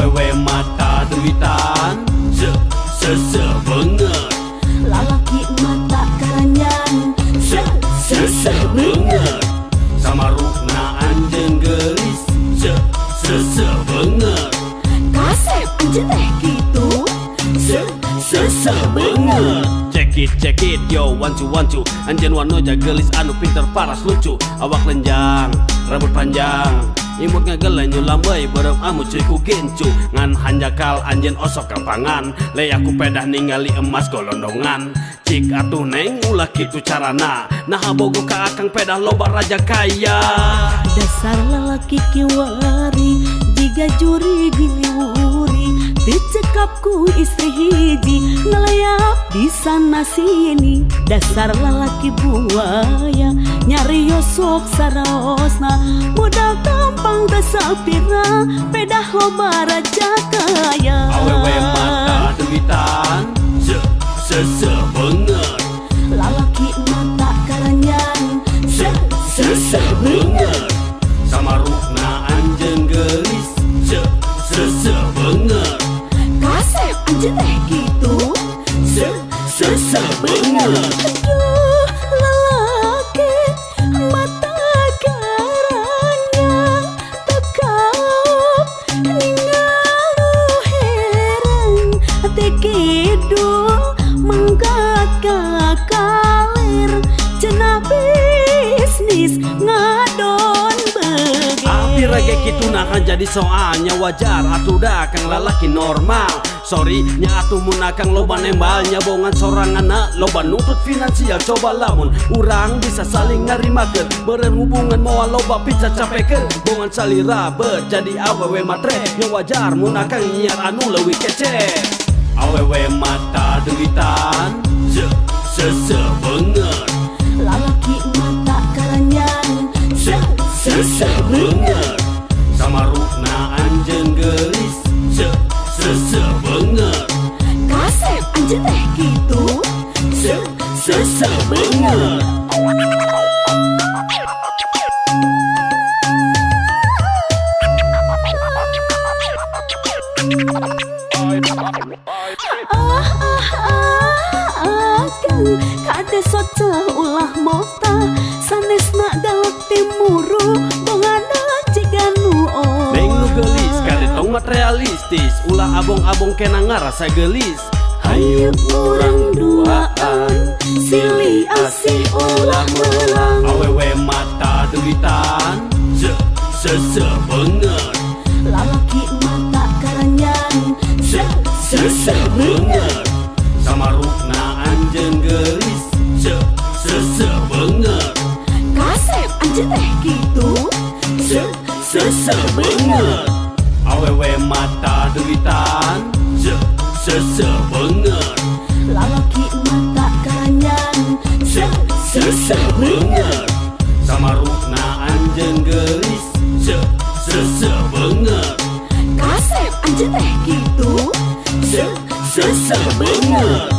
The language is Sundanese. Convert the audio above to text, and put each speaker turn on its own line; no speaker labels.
Awewe mata duitan se banget.
Lalaki mata karanyan
Se banget. Sama rukna anjeun gelis se banget.
Kasep anjeun teh kitu
Se banget. Check it yo one two anjeun wanoja gelis anu pinter paras lucu. Awak lenjang rambut panjang imut ngagelen nyulam bae bareng amu cuy ku gencu ngan hanjakal anjeun osok kampangan le aku pedah ningali emas golondongan cik atuh neng ulah kitu carana nah bogo ka akang pedah loba raja kaya.
Dasar lalaki kiwari jiga juri diliwuri dicekap ku istri hiji ngelayap di sana sini. Dasar lalaki buaya nyari yosok saraosna modal gampang tasapira pedah loba raja kaya.
Awewe mata duitan se banget.
Lalaki mata karanyan
se banget. Sama rukna anjeun gelis se banget.
Kasep anjeun teh kitu
Se banget.
Aduh lalaki mata karanyan tekap ningalu heran teh kidul menggaka kalir cenah bisnis ngadon bege.
Hampir rage kitu nahan jadi soalnya wajar atuh da kang lalaki normal. Sorry nya atuh mun akang loba nembalnya bongan soranganna loba nuntut finansial coba lamun urang bisa saling narimakeun beureun hubungan moal loba pica capekeun bongan salira beut jadi awewe matre yang wajar mun akang nyiar anu leuwih kece. Awewe mata duitan se banget.
Lalaki mata karanyan
Se banget. Sama rukna anjeun gelis se banget.
Kasep anjeun teh kitu
Se banget.
Akang kade socelah ulah mota sanesna galak timuru bongana jiga nu
Neng nu gelis kade tongat realistis ulah abong-abong kena ngarasa gelis.
Hayu urang duaan silih asih ulah melang.
Awewe mata duitan se banget.
Lalaki mata karanyan
Se banget. Sama rukna anjeun gelis se banget.
Kasep anjeun teh kitu
Se banget. Awewe mata duitan se banget.
Lalaki mata karanyan
Se banget. Sama rukna anjeun gelis se banget.
Kasep anjeun teh kitu
Se banget.